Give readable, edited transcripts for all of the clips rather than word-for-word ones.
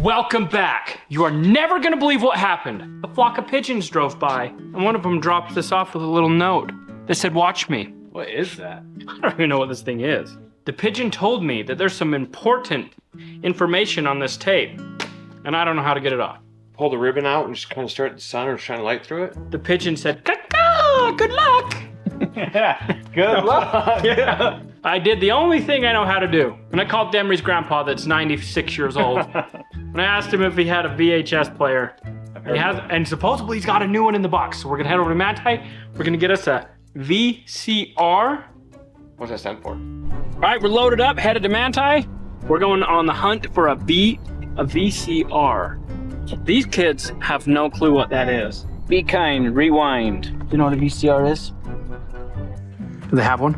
Welcome back. You are never gonna believe what happened. A flock of pigeons drove by, and one of them dropped this off with a little note that said, "Watch me." What is that? I don't even know what this thing is. The pigeon told me that there's some important information on this tape, and I don't know how to get it off. Pull the ribbon out and just kind of stare at the sun or shine a light through it? The pigeon said, "Caw-caw, good luck." Yeah, good luck. Yeah. I did the only thing I know how to do. And I called Demery's grandpa that's 96 years old. And I asked him if he had a VHS player. He has, and supposedly he's got a new one in the box. So we're gonna head over to Manti. We're gonna get us a VCR. What's that stand for? All right, we're loaded up, headed to Manti. We're going on the hunt for a VCR. These kids have no clue what that is. Be kind, rewind. Do you know what a VCR is? Do they have one?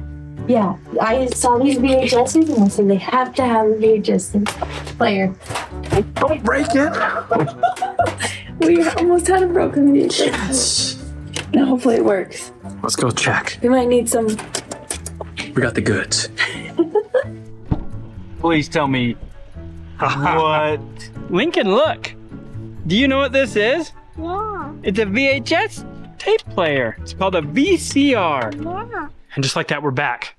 Yeah, I saw these VHSs and I said they have to have a VHS player. Don't break it. We almost had a broken VHS. Now hopefully it works. Let's go check. We might need some. We got the goods. Please tell me what. Lincoln, look. Do you know what this is? Yeah. It's a VHS tape player. It's called a VCR. Yeah. And just like that, we're back.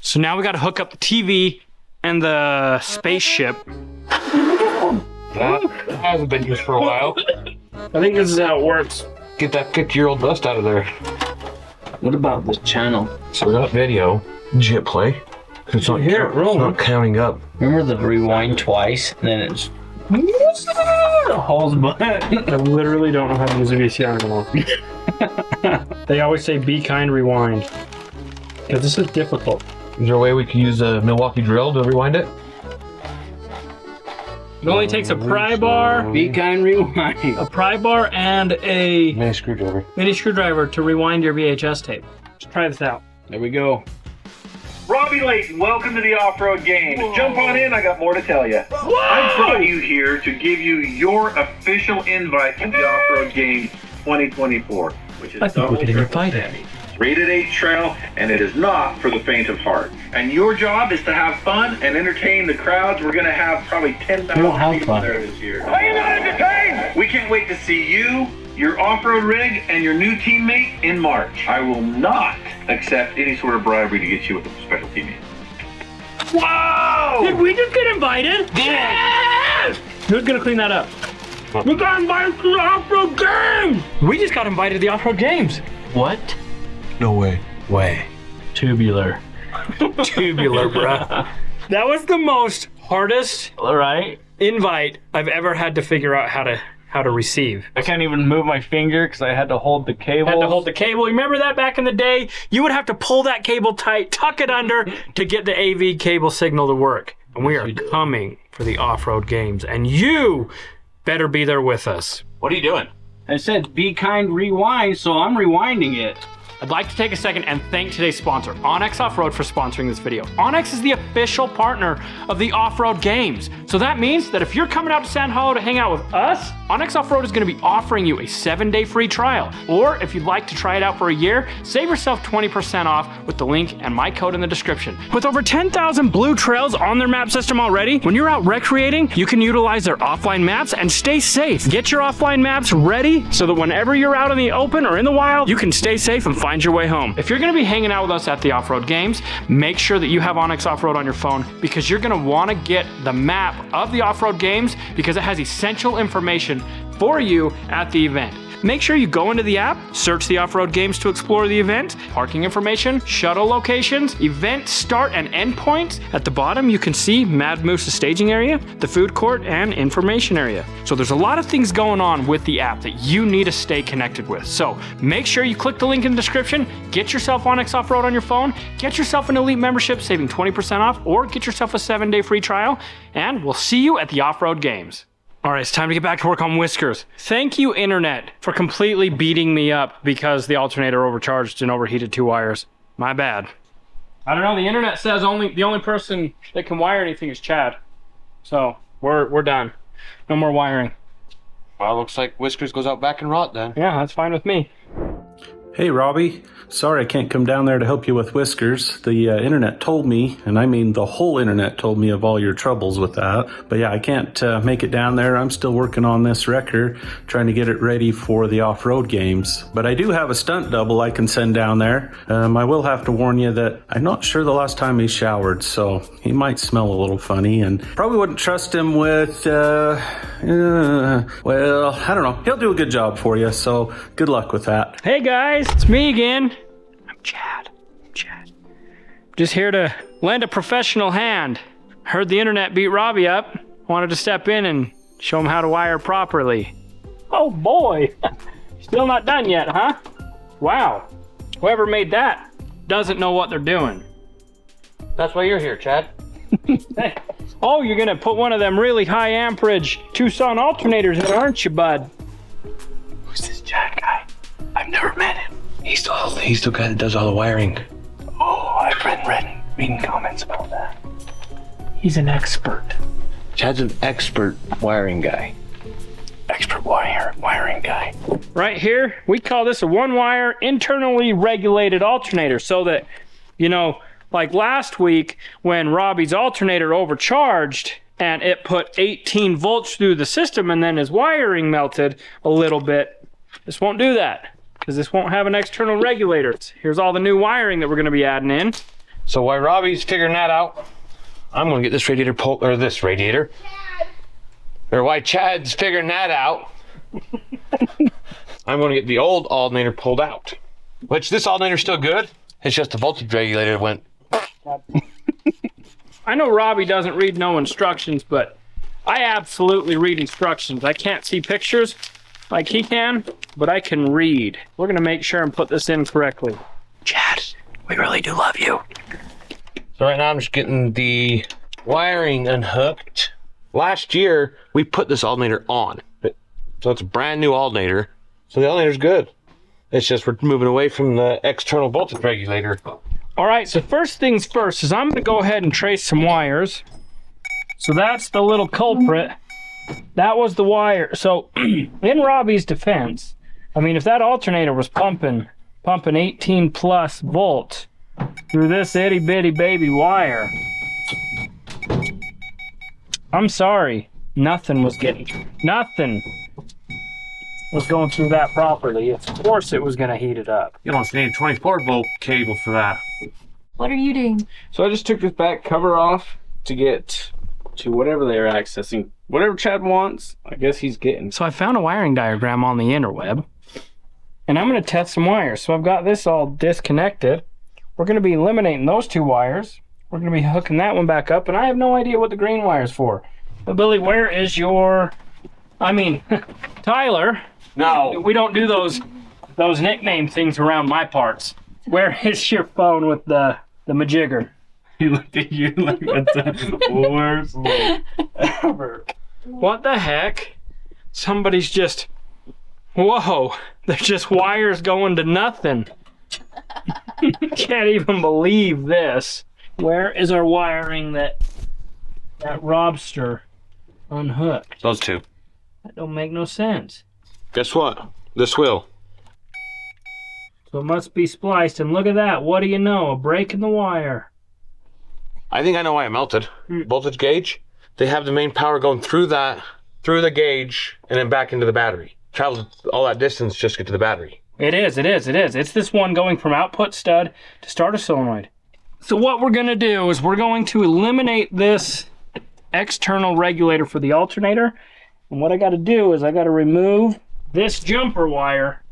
So now we got to hook up the TV and the spaceship. That hasn't been used for a while. I think this is how it works. Get that 50-year-old dust out of there. What about this channel? So we got video. Did you hit play? It's not, Here, it's not counting up. Remember the rewind twice, and then it's holds button. I literally don't know how to use a VCR anymore. They always say be kind, rewind. Because this is difficult. Is there a way we could use a Milwaukee drill to rewind it? It only takes a pry bar, Be kind, rewind. a pry bar, and a Mini screwdriver. mini screwdriver to rewind your VHS tape. Let's try this out. There we go. Robby Layton, welcome to the off-road games. Jump on in, I got more to tell you. I brought you here to give you your official invite to the off-road games 2024, which is I think we're getting invited. rated 8 trail, and it is not for the faint of heart. And your job is to have fun and entertain the crowds. We're going to have probably 10,000 We don't have people fun. there this year. Are you not entertained? We can't wait to see you, your off-road rig, and your new teammate in March. I will not accept any sort of bribery to get you with a special teammate. Whoa! Did we just get invited? Yes! Who's gonna clean that up? We got invited to the off-road games! We just got invited to the off-road games. What? No way. Way. Tubular. Tubular, bruh. That was the most hardest invite I've ever had to figure out how to receive. I can't even move my finger because I had to hold the cable. Had to hold the cable. Remember that back in the day? You would have to pull that cable tight, tuck it under to get the AV cable signal to work. And we are coming for the off-road games, and you better be there with us. What are you doing? I said be kind, rewind, so I'm rewinding it. I'd like to take a second and thank today's sponsor, Onyx Off-Road, for sponsoring this video. Onyx is the official partner of the off-road games. So that means that if you're coming out to San Hollow to hang out with us, Onyx Off-Road is gonna be offering you a 7-day free trial. Or if you'd like to try it out for a year, save yourself 20% off with the link and my code in the description. With over 10,000 blue trails on their map system already, when you're out recreating, you can utilize their offline maps and stay safe. Get your offline maps ready so that whenever you're out in the open or in the wild, you can stay safe and find your way home. If you're gonna be hanging out with us at the off-road games, make sure that you have Onyx Off-Road on your phone because you're gonna wanna get the map of the off-road games because it has essential information for you at the event. Make sure you go into the app, search the off-road games to explore the event, parking information, shuttle locations, event start and end points. At the bottom, you can see Mad Moose's staging area, the food court, and information area. So there's a lot of things going on with the app that you need to stay connected with. So make sure you click the link in the description, get yourself Onyx Off-Road on your phone, get yourself an elite membership saving 20% off, or get yourself a 7-day free trial, and we'll see you at the off-road games. All right, it's time to get back to work on Whiskers. Thank you, Internet, for completely beating me up because the alternator overcharged and overheated 2 wires. My bad. I don't know, the Internet says the only person that can wire anything is Chad. So, we're done. No more wiring. Well, looks like Whiskers goes out back in rot then. Yeah, that's fine with me. Hey, Robby. Sorry I can't come down there to help you with Whiskers. The internet told me, and I mean the whole internet told me of all your troubles with that. But yeah, I can't make it down there. I'm still working on this wrecker, trying to get it ready for the off-road games. But I do have a stunt double I can send down there. I will have to warn you that I'm not sure the last time he showered, so he might smell a little funny, and probably wouldn't trust him with, well, I don't know. He'll do a good job for you, so good luck with that. Hey guys, it's me again. I'm Chad. Just here to lend a professional hand. Heard the internet beat Robby up. Wanted to step in and show him how to wire properly. Oh boy, still not done yet, huh? Wow, whoever made that doesn't know what they're doing. That's why you're here, Chad. Hey. Oh, you're gonna put one of them really high amperage Tucson alternators in, aren't you, bud? Who's this Chad guy? I've never met him. He's the guy that does all the wiring. Oh, I've reading comments about that. He's an expert. Chad's an expert wiring guy. Expert wiring guy. Right here, we call this a one-wire internally regulated alternator, so that, you know, like last week when Robby's alternator overcharged and it put 18 volts through the system and then his wiring melted a little bit. This won't do that because this won't have an external regulator. Here's all the new wiring that we're going to be adding in. So while Robby's figuring that out, I'm going to get this radiator or why Chad's figuring that out, I'm going to get the old alternator pulled out. Which this alternator's still good. It's just the voltage regulator went. I know Robby doesn't read no instructions, but I absolutely read instructions. I can't see pictures like he can, but I can read. We're gonna make sure and put this in correctly. Chad, we really do love you. So right now I'm just getting the wiring unhooked. Last year, we put this alternator on. So it's a brand new alternator. So the alternator's good. It's just we're moving away from the external voltage regulator. All right, so first things first is I'm gonna go ahead and trace some wires. So that's the little culprit. That was the wire. So in Robby's defense, I mean, if that alternator was pumping 18 plus volts through this itty bitty baby wire, I'm sorry, nothing was going through that properly. Of course it was gonna heat it up. You don't need a 24 volt cable for that. What are you doing? So I just took this back cover off to get to whatever they're accessing. Whatever Chad wants, I guess he's getting. So I found a wiring diagram on the interweb, and I'm gonna test some wires. So I've got this all disconnected. We're gonna be eliminating those two wires. We're gonna be hooking that one back up, and I have no idea what the green wire's for. But Billy, where is your, Tyler? No. We don't do those nickname things around my parts. Where is your phone with the majigger? He looked at you like that's the worst look ever. What the heck? Somebody's just, whoa, there's just wires going to nothing. Can't even believe this. Where is our wiring that Robster unhooked? Those two. That don't make no sense. Guess what? This will. So it must be spliced, and look at that. What do you know? A break in the wire. I think I know why it melted. Voltage gauge. They have the main power going through the gauge and then back into the battery. Traveled all that distance just to get to the battery. It is. It's this one going from output stud to starter solenoid. So what we're gonna do is we're going to eliminate this external regulator for the alternator. And what I gotta do is I gotta remove this jumper wire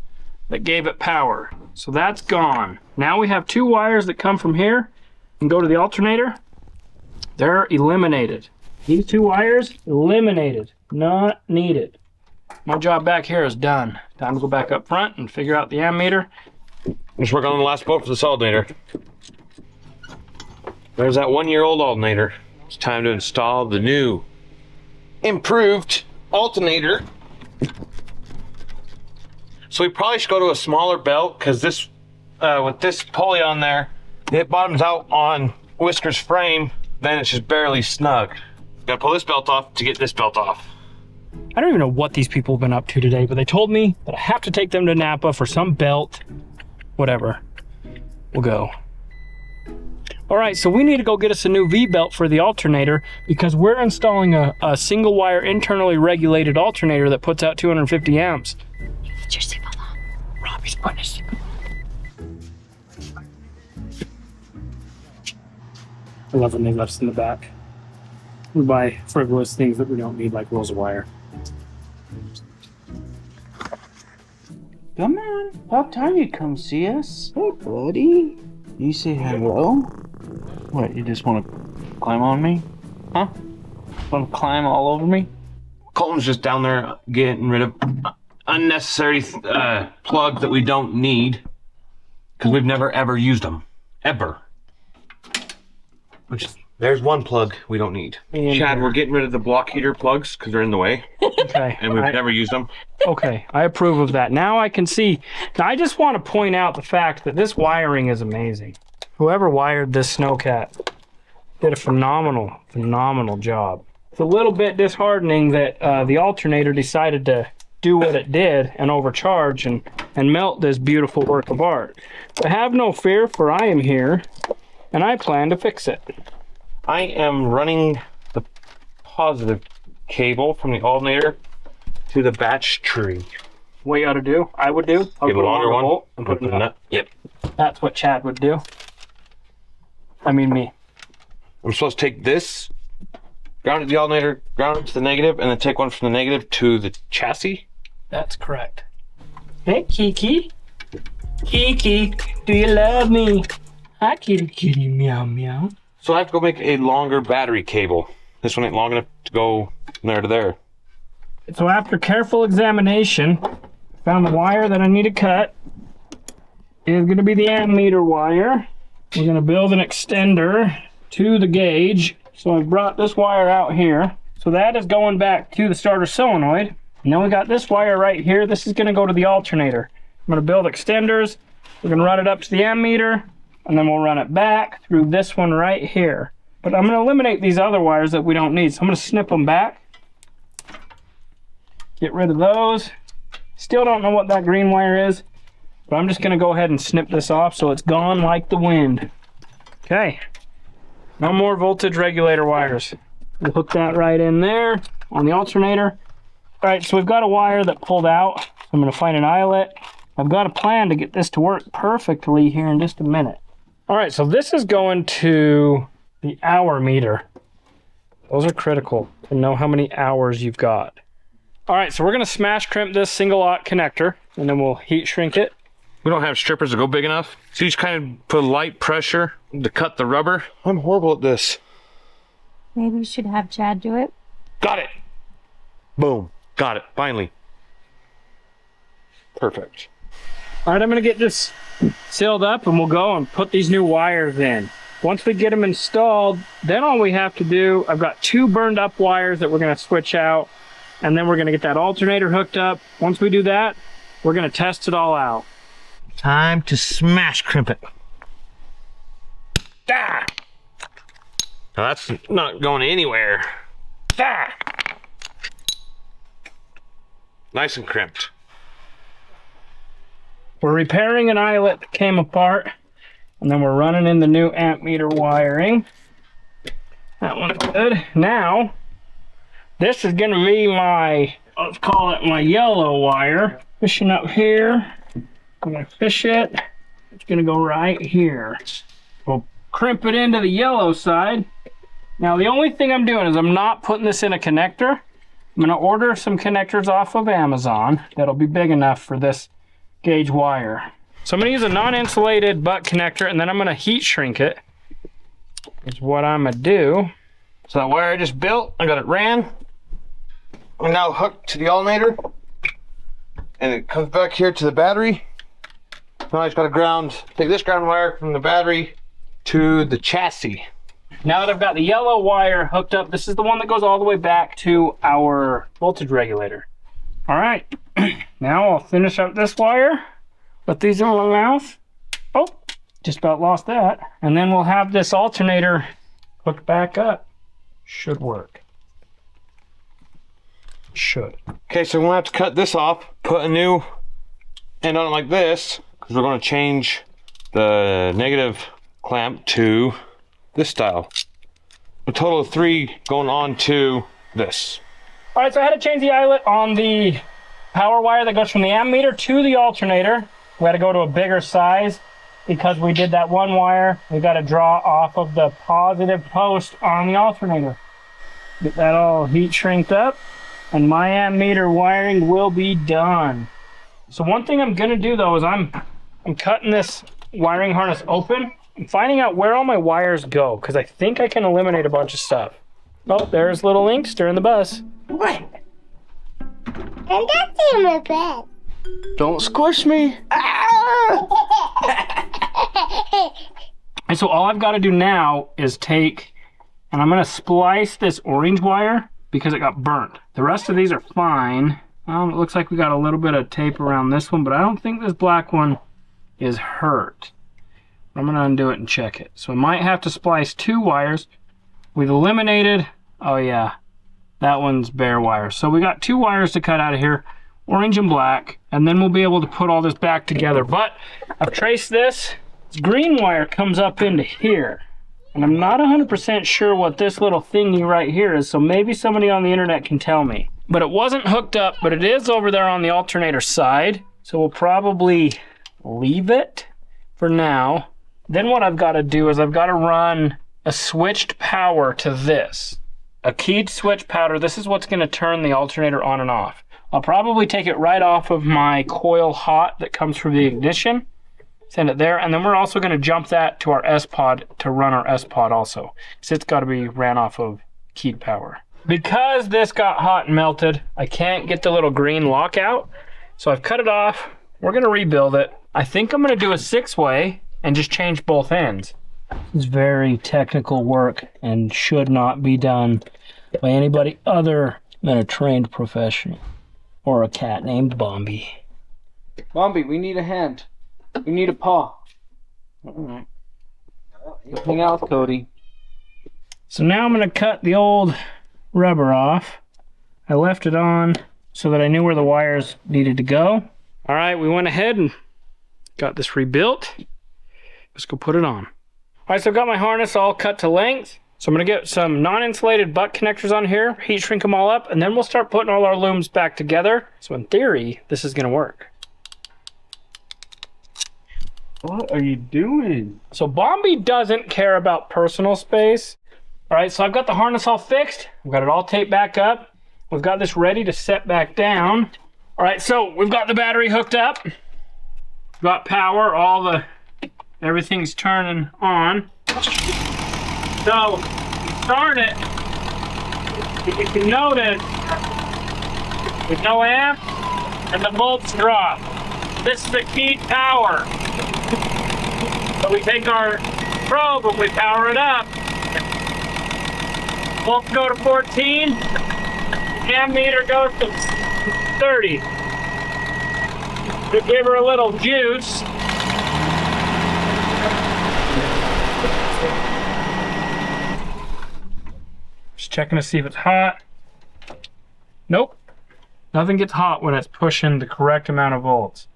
that gave it power. So that's gone. Now we have two wires that come from here and go to the alternator. They're eliminated. These two wires, eliminated, not needed. My job back here is done. Time to go back up front and figure out the ammeter. Just working on the last bolt for this alternator. There's that 1-year-old alternator. It's time to install the new, improved alternator. So we probably should go to a smaller belt because this, with this pulley on there, it bottoms out on Whisker's frame, then it's just barely snug. Gotta pull this belt off to get this belt off. I don't even know what these people have been up to today, but they told me that I have to take them to Napa for some belt whatever. We'll go. All right, so we need to go get us a new V-belt for the alternator because we're installing a single wire internally regulated alternator that puts out 250 amps. Put your seatbelt on. Robby's putting his seatbelt on. I love when they left us in the back. We buy frivolous things that we don't need, like rolls of wire. Come on. About time you come see us. Hey, buddy. You say hello? What, you just want to climb on me? Huh? Want to climb all over me? Colton's just down there getting rid of unnecessary plugs that we don't need because we've never ever used them. Ever. Which is, there's one plug we don't need. Chad, we're getting rid of the block heater plugs because they're in the way. Okay. And we've never used them. Okay, I approve of that. Now I can see. Now I just want to point out the fact that this wiring is amazing. Whoever wired this snowcat did a phenomenal job. It's a little bit disheartening that the alternator decided to do what it did and overcharge and melt this beautiful work of art. But have no fear, for I am here and I plan to fix it. I am running the positive cable from the alternator to the batch tree. What you ought to do, I would do. I'll Give a put longer one. bolt and put it in the nut. Yep. That's what Chad would do. I mean me. I'm supposed to take this, ground it to the alternator, ground it to the negative, and then take one from the negative to the chassis. That's correct. Hey, Kiki. Kiki, do you love me? Hi, kitty, kitty, meow, meow. So I have to go make a longer battery cable. This one ain't long enough to go from there to there. So after careful examination, found the wire that I need to cut. Is going to be the ammeter wire. We're going to build an extender to the gauge. So I've brought this wire out here. So that is going back to the starter solenoid. And then we got this wire right here. This is going to go to the alternator. I'm going to build extenders. We're going to run it up to the ammeter. And then we'll run it back through this one right here. But I'm going to eliminate these other wires that we don't need. So I'm going to snip them back. Get rid of those. Still don't know what that green wire is. But I'm just going to go ahead and snip this off so it's gone like the wind. Okay. No more voltage regulator wires. We'll hook that right in there on the alternator. All right, so we've got a wire that pulled out. I'm going to find an eyelet. I've got a plan to get this to work perfectly here in just a minute. All right, so this is going to the hour meter. Those are critical to know how many hours you've got. All right, so we're going to smash crimp this single aught connector, and then we'll heat shrink it. We don't have strippers that go big enough. So you just kind of put light pressure to cut the rubber. I'm horrible at this. Maybe we should have Chad do it. Got it. Boom. Got it. Finally. Perfect. All right, I'm going to get this sealed up and we'll go and put these new wires in. Once we get them installed, then all we have to do, I've got 2 burned up wires that we're going to switch out, and then we're going to get that alternator hooked up. Once we do that, we're going to test it all out. Time to smash crimp it. Ah! Now that's not going anywhere. Ah! Nice and crimped. We're repairing an eyelet that came apart, and then we're running in the new amp meter wiring. That one's good. Now, this is going to be my, let's call it my yellow wire. Fishing up here. I'm going to fish it. It's going to go right here. We'll crimp it into the yellow side. Now, the only thing I'm doing is I'm not putting this in a connector. I'm going to order some connectors off of Amazon that'll be big enough for this gauge wire. So I'm going to use a non-insulated butt connector, and then I'm going to heat shrink it. Is what I'm going to do. So that wire I just built, I got it ran. I'm now hooked to the alternator. And it comes back here to the battery. Now I just got to take this ground wire from the battery to the chassis. Now that I've got the yellow wire hooked up, this is the one that goes all the way back to our voltage regulator. All right, now I'll finish up this wire. Put these in my mouth. Oh, just about lost that. And then we'll have this alternator hooked back up. Should work. Should. Okay, so we're gonna have to cut this off, put a new end on it like this, because we're going to change the negative clamp to this style. A total of 3 going on to this. All right, so I had to change the eyelet on the power wire that goes from the ammeter to the alternator. We had to go to a bigger size because we did that one wire. We got to draw off of the positive post on the alternator. Get that all heat shrinked up, and my ammeter wiring will be done. So one thing I'm gonna do though is I'm cutting this wiring harness open. I'm finding out where all my wires go because I think I can eliminate a bunch of stuff. Oh, there's little Linkster in the bus. What? And that's in my bed. Don't squish me. And so all I've got to do now is take, and I'm going to splice this orange wire because it got burnt. The rest of these are fine. It looks like we got a little bit of tape around this one, but I don't think this black one is hurt. I'm going to undo it and check it. So I might have to splice 2 wires. We've eliminated, oh yeah, that one's bare wire. So we got 2 wires to cut out of here, orange and black, and then we'll be able to put all this back together. But I've traced this. This green wire comes up into here. And I'm not 100% sure what this little thingy right here is, so maybe somebody on the internet can tell me. But it wasn't hooked up, but it is over there on the alternator side. So we'll probably leave it for now. Then what I've got to do is I've got to run a switched power to this. A keyed switch power. This is what's going to turn the alternator on and off. I'll probably take it right off of my coil hot that comes from the ignition. Send it there, and then we're also going to jump that to our S-Pod to run our S-Pod also. So it's got to be ran off of keyed power. Because this got hot and melted, I can't get the little green lock out. So I've cut it off. We're going to rebuild it. I think I'm going to do a 6-way and just change both ends. It's very technical work and should not be done by anybody other than a trained professional or a cat named Bombi. Bombi, we need a hand. We need a paw. Alright. Anything else, Cody? So now I'm going to cut the old rubber off. I left it on so that I knew where the wires needed to go. All right, we went ahead and got this rebuilt. Let's go put it on. All right, so I've got my harness all cut to length. So I'm going to get some non-insulated butt connectors on here, heat shrink them all up, and then we'll start putting all our looms back together. So in theory, this is going to work. What are you doing? So Bombi doesn't care about personal space. All right, so I've got the harness all fixed. I've got it all taped back up. We've got this ready to set back down. All right, so we've got the battery hooked up. We've got power, everything's turning on. So, start it. You can notice there's no amp and the volts drop. This is a keyed power. So we take our probe and we power it up. Volts go to 14. Ammeter goes to 30. To give her a little juice. Just checking to see if it's hot. Nope. Nothing gets hot when it's pushing the correct amount of volts.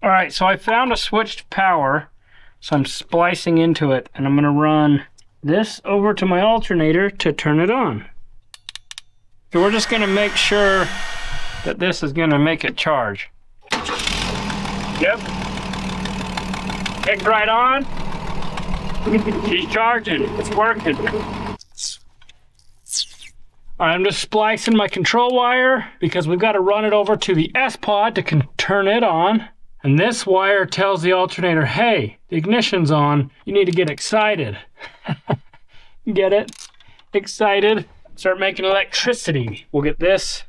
All right, so I found a switched power. So I'm splicing into it, and I'm going to run this over to my alternator to turn it on. So we're just going to make sure that this is going to make it charge. Yep. Kicked right on. She's charging. It's working. All right, I'm just splicing my control wire because we've got to run it over to the S-Pod to turn it on. And this wire tells the alternator, hey, the ignition's on. You need to get excited. Get it? Excited. Start making electricity. We'll get this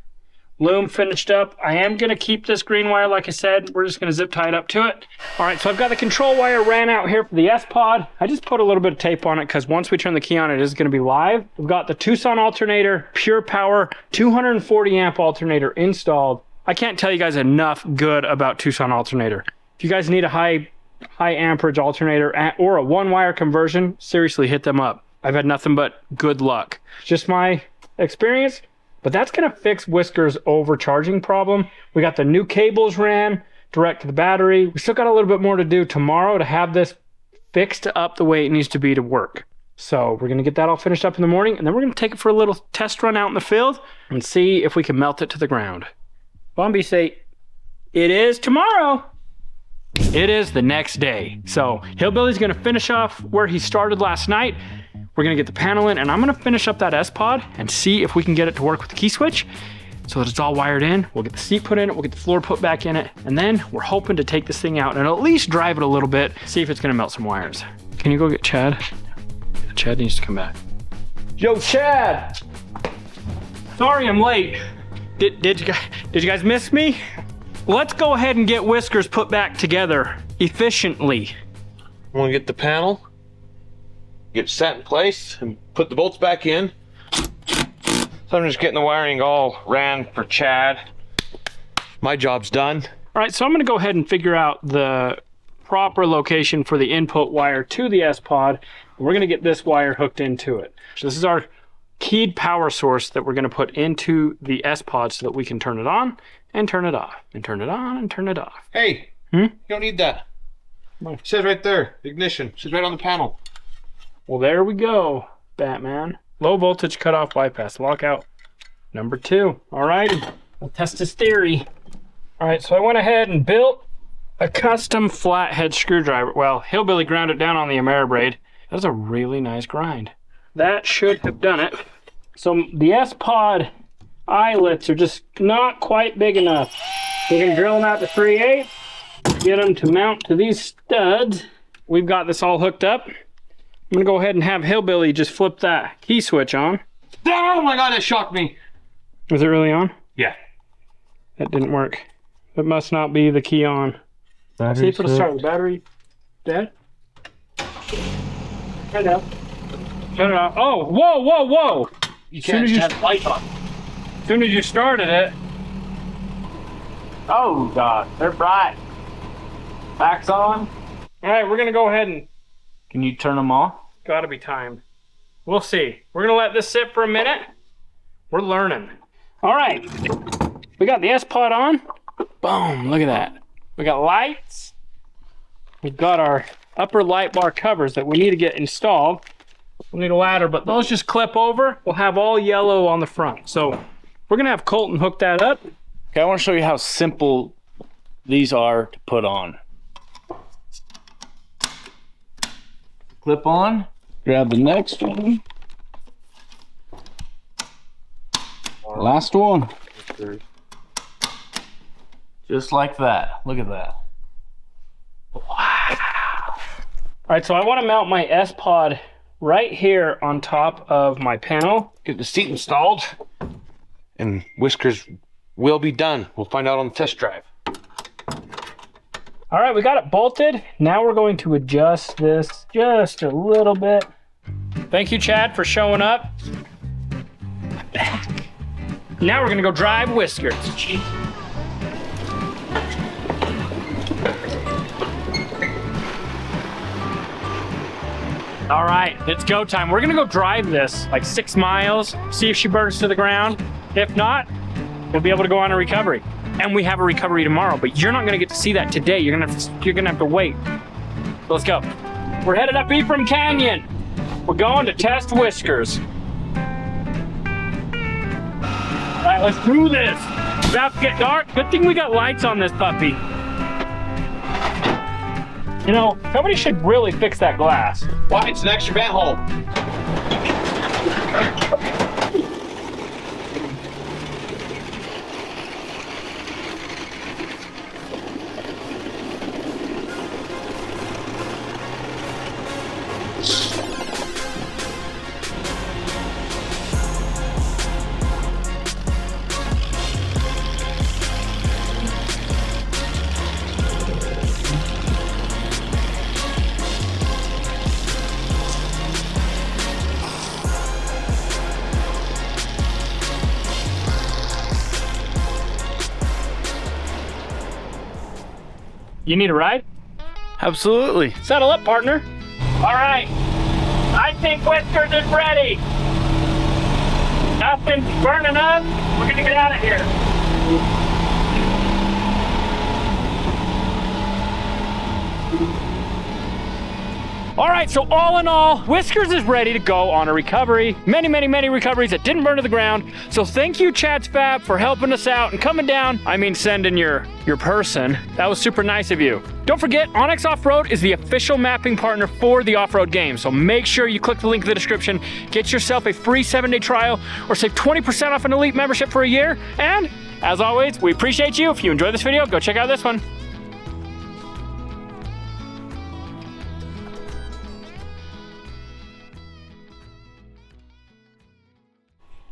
loom finished up. I am going to keep this green wire, like I said. We're just going to zip tie it up to it. All right, so I've got the control wire ran out here for the S-Pod. I just put a little bit of tape on it because once we turn the key on, it is going to be live. We've got the Tucson alternator, pure power, 240 amp alternator installed. I can't tell you guys enough good about Tucson alternator. If you guys need a high amperage alternator or a 1-wire conversion, seriously hit them up. I've had nothing but good luck. Just my experience, but that's gonna fix Whisker's overcharging problem. We got the new cables ran, direct to the battery. We still got a little bit more to do tomorrow to have this fixed up the way it needs to be to work. So we're gonna get that all finished up in the morning, and then we're gonna take it for a little test run out in the field and see if we can melt it to the ground. Bombi, say, it is tomorrow. It is the next day. So Hillbilly's gonna finish off where he started last night. We're gonna get the panel in, and I'm gonna finish up that S-Pod and see if we can get it to work with the key switch so that it's all wired in. We'll get the seat put in it, we'll get the floor put back in it, and then we're hoping to take this thing out and at least drive it a little bit, see if it's gonna melt some wires. Can you go get Chad? Chad needs to come back. Yo, Chad! Sorry I'm late. Did you guys miss me? Let's go ahead and get Whiskers put back together efficiently. I'm gonna get the panel, get it set in place, and put the bolts back in. So I'm just getting the wiring all ran for Chad. My job's done. All right, so I'm gonna go ahead and figure out the proper location for the input wire to the S-Pod. We're gonna get this wire hooked into it. So this is our keyed power source that we're gonna put into the S-Pod so that we can turn it on and turn it off, and turn it on and turn it off. Hey, you don't need that. It says right there, ignition. It says right on the panel. Well, there we go, Batman. Low voltage cutoff bypass, lockout number 2. All righty, we'll test his theory. All right, so I went ahead and built a custom flathead screwdriver. Well, Hillbilly ground it down on the Ameribraid. That's a really nice grind. That should have done it. So the S-Pod eyelets are just not quite big enough. We can drill them out to 3/8, get them to mount to these studs. We've got this all hooked up. I'm gonna go ahead and have Hillbilly just flip that key switch on. Oh my God, that shocked me. Is it really on? Yeah. That didn't work. It must not be the key on. See if it'll start the battery. Dad? Turn it up. Turn it off. Oh, whoa, whoa, whoa! You can't have the light on. As soon as you started it. Oh God, they're bright. Back's on. All right, we're gonna go ahead and. Can you turn them off? Gotta be timed. We'll see. We're gonna let this sit for a minute. We're learning. All right, we got the S-Pod on. Boom, look at that. We got lights. We've got our upper light bar covers that we need to get installed. We'll need a ladder, but those just clip over. We'll have all yellow on the front. So we're gonna have Colton hook that up. Okay, I want to show you how simple these are to put on. Clip on, grab the next one. Last one. Just like that. Look at that. Wow. All right, so I want to mount my S-Pod right here on top of my panel. Get the seat installed, and Whiskers will be done. We'll find out on the test drive. All right, we got it bolted. Now we're going to adjust this just a little bit. Thank you, Chad, for showing up. I'm back. Now we're gonna go drive Whiskers. All right, it's go time. We're gonna go drive this like 6 miles, see if she burns to the ground. If not, we'll be able to go on a recovery. And we have a recovery tomorrow, but you're not gonna get to see that today. You're gonna have to wait. So let's go. We're headed up Ephraim Canyon. We're going to test Whiskers. All right, let's do this. It's about to get dark. Good thing we got lights on this puppy. You know, somebody should really fix that glass. Why? It's an extra vent hole. You need a ride? Absolutely. Settle up, partner. All right. I think Whiskers is ready. Nothing's burning up. We're gonna get out of here. All right, so all in all, Whiskers is ready to go on a recovery. Many, many, many recoveries that didn't burn to the ground. So thank you, Chad's Fab, for helping us out and coming down. I mean, sending your person. That was super nice of you. Don't forget, Onyx Off-Road is the official mapping partner for the off-road game. So make sure you click the link in the description, get yourself a free 7-day trial, or save 20% off an elite membership for a year. And as always, we appreciate you. If you enjoyed this video, go check out this one.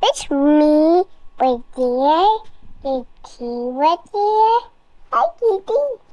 It's me, right there. The key right there. Hi, Kitty.